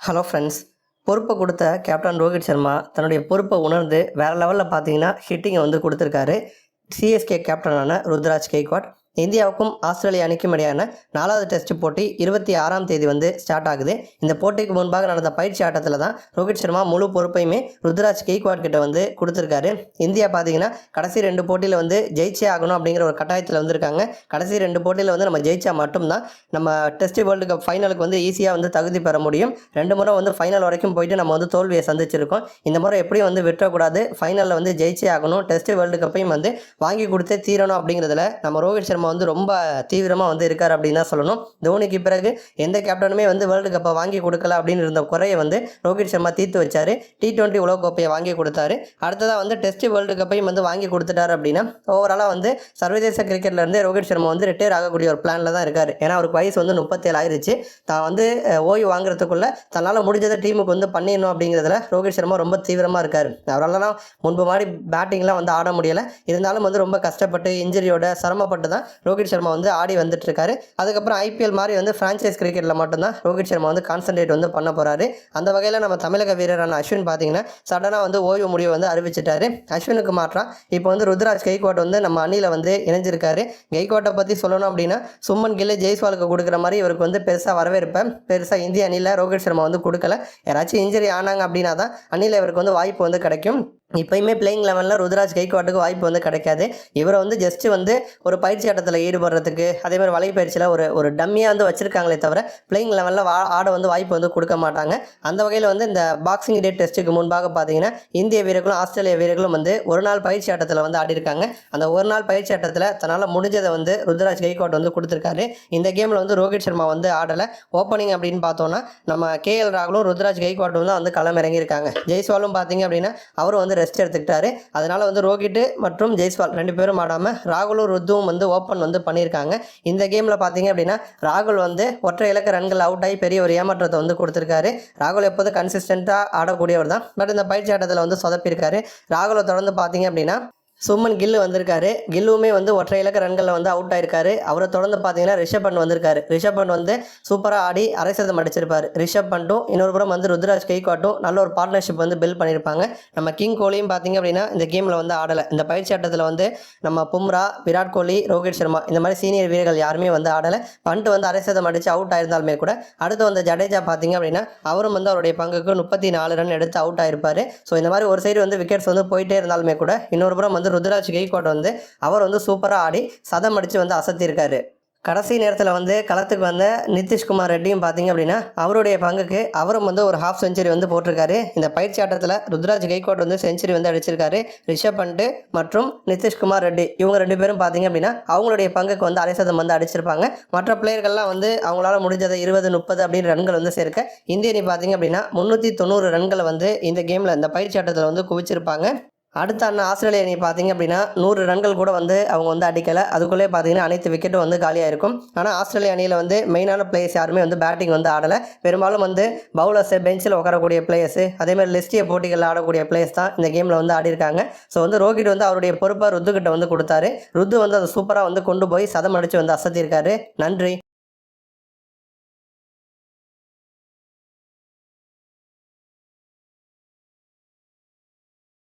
Hello friends. பொறுப்பை கொடுத்த captain Rohit Sharma தன்னுடைய பொறுப்பை உணர்ந்து வேறு லெவலில் பார்த்தீங்கன்னா ஹிட்டிங்கை வந்து கொடுத்துருக்காரு. சிஎஸ்கே கேப்டனான ருத்ராஜ் கெய்க்வாட் இந்தியாவுக்கும் ஆஸ்திரேலியா அணிக்கும் இடையான 4வது டெஸ்ட் போட்டி 26ஆம் தேதி வந்து ஸ்டார்ட் ஆகுது. இந்த போட்டிக்கு முன்பாக நடந்த பயிற்சி ஆட்டத்தில் தான் ரோஹித் சர்மா முழு பொறுப்பையுமே ருத்ராஜ் கெய்க்வாட் கிட்ட வந்து கொடுத்துருக்காரு. இந்தியா பார்த்தீங்கன்னா கடைசி 2 போட்டியில் வந்து ஜெயிச்சே ஆகணும் அப்படிங்கிற ஒரு கட்டாயத்தில் வந்திருக்காங்க. கடைசி 2 போட்டியில் வந்து நம்ம ஜெயிச்சா மட்டும்தான் நம்ம டெஸ்ட் வேர்ல்டு கப் ஃபைனலுக்கு வந்து ஈஸியாக வந்து தகுதி பெற முடியும். 2 முறை வந்து ஃபைனல் வரைக்கும் போயிட்டு நம்ம வந்து தோல்வியை சந்திச்சிருக்கோம். இந்த முறை எப்படியும் வந்து விட்டுறக்கூடாது, ஃபைனலில் வந்து ஜெயிச்சே ஆகணும், டெஸ்ட் வேர்ல்டு கப்பையும் வந்து வாங்கி கொடுத்தே தீரணும் அப்படிங்கிறதுல நம்ம ரோஹித் சர்மா வந்து ரொம்ப தீவிரமாக வந்து இருக்கார் அப்படின்னு தான் சொல்லணும். தோனிக்கு பிறகு எந்த கேப்டனுமே வந்து வேர்ல்டு கப்பை வாங்கி கொடுக்கல அப்படின்னு இருந்த குறையை வந்து ரோஹித் சர்மா தீர்த்து வச்சார். T20 உலகக்கோப்பையை வாங்கி கொடுத்தாரு. அடுத்ததாக வந்து டெஸ்ட் வேர்ல்டு கப்பையும் வந்து வாங்கி கொடுத்துட்டாரு. அப்படின்னா ஓவராலாக வந்து சர்வதேச கிரிக்கெட்லேருந்து ரோஹித் சர்மா வந்து ரிட்டையர் ஆகக்கூடிய ஒரு பிளானில் தான் இருக்கார். ஏன்னா அவருக்கு வயசு வந்து 37 ஆயிடுச்சு. தான் வந்து ஓய்வு வாங்குறதுக்குள்ள தன்னால் முடிஞ்சதை டீமுக்கு வந்து பண்ணிடணும் அப்படிங்கிறதுல ரோஹித் சர்மா ரொம்ப தீவிரமாக இருக்கார். அவரால் முன்பு மாதிரி பேட்டிங்லாம் வந்து ஆட முடியலை. இருந்தாலும் வந்து ரொம்ப கஷ்டப்பட்டு இன்ஜரியோட சிரமப்பட்டு தான் ரோஹித் சர்மா வந்து ஆடி வந்துட்டு இருக்காரு. அதுக்கப்புறம் IPL மாதிரி வந்து ஃப்ரான்ச்சைஸ் கிரிக்கெட்டில் மட்டும்தான் ரோஹித் சர்மா வந்து கான்சன்ட்ரேட் வந்து பண்ண போகிறாரு. அந்த வகையில் நம்ம தமிழக வீரரான அஸ்வின் பார்த்தீங்கன்னா சடனாக வந்து ஓய்வு முடிவு வந்து அறிவிச்சிட்டாரு. அஸ்வினுக்கு மாற்றா இப்போ வந்து ருத்ராஜ் கெய்க்வாட் வந்து நம்ம அணியில் வந்து இணைஞ்சிருக்காரு. கெய்க்வாட்டை பற்றி சொல்லணும் அப்படின்னா சுமன் கில், ஜெய்ஸ்வாலுக்கு கொடுக்குற மாதிரி இவருக்கு வந்து பெருசாக வரவேற்பேன் பெருசாக இந்திய அணியில் ரோஹித் சர்மா வந்து கொடுக்கல. யாராச்சும் இன்ஜரி ஆனாங்க அப்படின்னா தான் அணியில் இவருக்கு வந்து வாய்ப்பு வந்து கிடைக்கும். இப்போயுமே பிளேயிங் லெவலில் ருத்ராஜ் கெய்க்வாட்டுக்கு வாய்ப்பு வந்து கிடைக்காது. இவரை வந்து ஜஸ்ட்டு வந்து ஒரு பயிற்சி ஆட்டத்தில் ஈடுபடுறதுக்கு, அதேமாதிரி வலைப்பயிற்சியில் ஒரு டம்மியாக வந்து வச்சுருக்காங்களே தவிர பிளேயிங் லெவலில் ஆட வந்து வாய்ப்பு வந்து கொடுக்க மாட்டாங்க. அந்த வகையில் வந்து இந்த பாக்ஸிங் டே டெஸ்ட்டுக்கு முன்பாக பார்த்தீங்கன்னா இந்திய வீரர்களும் ஆஸ்திரேலிய வீரர்களும் வந்து ஒரு நாள் பயிற்சி ஆட்டத்தில் வந்து ஆடிருக்காங்க. அந்த ஒரு நாள் பயிற்சி ஆட்டத்தில் தன்னால் முடிஞ்சதை வந்து ருத்ராஜ் கெய்க்வாட் வந்து கொடுத்துருக்காரு. இந்த கேமில் வந்து ரோஹித் சர்மா வந்து ஆடலை. ஓப்பனிங் அப்படின்னு பார்த்தோன்னா நம்ம KL ராகுலும் ருத்ராஜ் கெய்க்வாட்டும் தான் வந்து களம் இறங்கியிருக்காங்க. ஜெய்ஸ்வாலும் பார்த்தீங்க அப்படின்னா அவரும் வந்து ரெஸ்ட் எடுத்துக்கிட்டாரு. அதனால் வந்து ரோஹித் மற்றும் ஜெய்ஸ்வால் 2 பேரும் ஆடாமல் ராகுலும் ருத்துவும் வந்து ஓப்பன் வந்து பண்ணியிருக்காங்க. இந்த கேமில் பார்த்தீங்க அப்படின்னா ராகுல் வந்து ஒற்றை இலக்க ரன்கள் அவுட் ஆகி பெரிய ஒரு ஏமாற்றத்தை வந்து கொடுத்துருக்காரு. ராகுல் எப்போதும் கன்சிஸ்டண்ட்டாக ஆடக்கூடியவர் தான். பட் இந்த பயிற்சி ஆட்டத்தில் வந்து சொதப்பியிருக்காரு. ராகுலை தொடர்ந்து பார்த்தீங்க அப்படின்னா சுமன் கில் வந்திருக்காரு. கில்லுமே வந்து ஒற்றை இலக்க ரன்களில் வந்து அவுட் ஆயிருக்காரு. அவரை தொடர்ந்து பார்த்தீங்கன்னா ரிஷப் பண்ட் வந்திருக்காரு. ரிஷப் பண்ட் வந்து சூப்பராக ஆடி அரை சதம் அடிச்சிருப்பார். ரிஷப் பண்ட்டும் இன்னொரு புறம் வந்து ருத்ராஜ் கெய்க்வாட்டும் நல்ல ஒரு பார்ட்னர்ஷிப் வந்து பில்ட் பண்ணியிருப்பாங்க. நம்ம கிங் கோலியும் பார்த்தீங்க அப்படின்னா இந்த கேமில் வந்து ஆடலை. இந்த பயிற்சி ஆட்டத்தில் வந்து நம்ம பும்ரா, விராட் கோலி, ரோஹித் சர்மா இந்த மாதிரி சீனியர் வீரர்கள் யாருமே வந்து ஆடலை. பண்ட் வந்து அரை சதம் அடித்து அவுட் ஆயிருந்தாலுமே கூட அடுத்து வந்து ஜடேஜா பார்த்தீங்க அப்படின்னா அவரும் வந்து அவருடைய பங்குக்கு 34 ரன் எடுத்து அவுட் ஆயிருப்பார். ஸோ இந்த மாதிரி ஒரு சைடு வந்து விக்கெட்ஸ் வந்து போயிட்டே இருந்தாலுமே கூட இன்னொரு புறம் வந்து ருத்ராஜ் கெய்க்வாட் வந்து அவர் வந்து சூப்பராக ஆடி சதம் அடித்து வந்து அசத்தியிருக்காரு. கடைசி நேரத்தில் வந்து களத்துக்கு வந்த நிதிஷ்குமார் ரெட்டியும் பார்த்தீங்க அப்படின்னா அவருடைய பங்குக்கு அவரும் வந்து ஒரு ஹாஃப் செஞ்சுரி வந்து போட்டிருக்காரு. இந்த பயிற்சி ஆட்டத்தில் ருத்ராஜ் கெய்க்வாட் வந்து செஞ்சுரி வந்து அடிச்சிருக்காரு. ரிஷப் பண்ட் மற்றும் நிதிஷ்குமார் ரெட்டி இவங்க 2 பேரும் பார்த்தீங்க அப்படின்னா அவங்களுடைய பங்குக்கு வந்து அரை சதம் வந்து அடிச்சிருப்பாங்க. மற்ற பிளேயர்கள்லாம் வந்து அவங்களால முடிஞ்சதை 20, 30 அப்படின்னு ரன்கள் வந்து சேர்க்க இந்திய அணி பார்த்தீங்க அப்படின்னா 390 ரன்களை வந்து இந்த கேமில் இந்த பயிற்சி ஆட்டத்தில் வந்து குவிச்சிருப்பாங்க. அடுத்த அண்ணன் ஆஸ்திரேலிய அணி பார்த்தீங்க அப்படின்னா 100 ரன்கள் கூட வந்து அவங்க வந்து அடிக்கலை. அதுக்குள்ளே பார்த்தீங்கன்னா அனைத்து விக்கெட்டும் வந்து காலியாக இருக்கும். ஆனால் ஆஸ்திரேலிய அணியில் வந்து மெயினான பிளேயர்ஸ் யாருமே வந்து பேட்டிங் வந்து ஆடலை. பெரும்பாலும் வந்து பவுலர்ஸு, பெஞ்சில் உட்காரக்கூடிய பிளேயர்ஸு, அதேமாதிரி லிஸ்டிய போட்டிகளில் ஆடக்கூடிய பிளேயர்ஸ் தான் இந்த கேமில் வந்து ஆடிருக்காங்க. ஸோ வந்து ரோஹித் வந்து அவருடைய பொறுப்பை ருத்துக்கிட்ட வந்து கொடுத்தாரு. ருத்து வந்து அதை சூப்பராக வந்து கொண்டு போய் சதம் அடித்து வந்து அசத்தியிருக்காரு. நன்றி.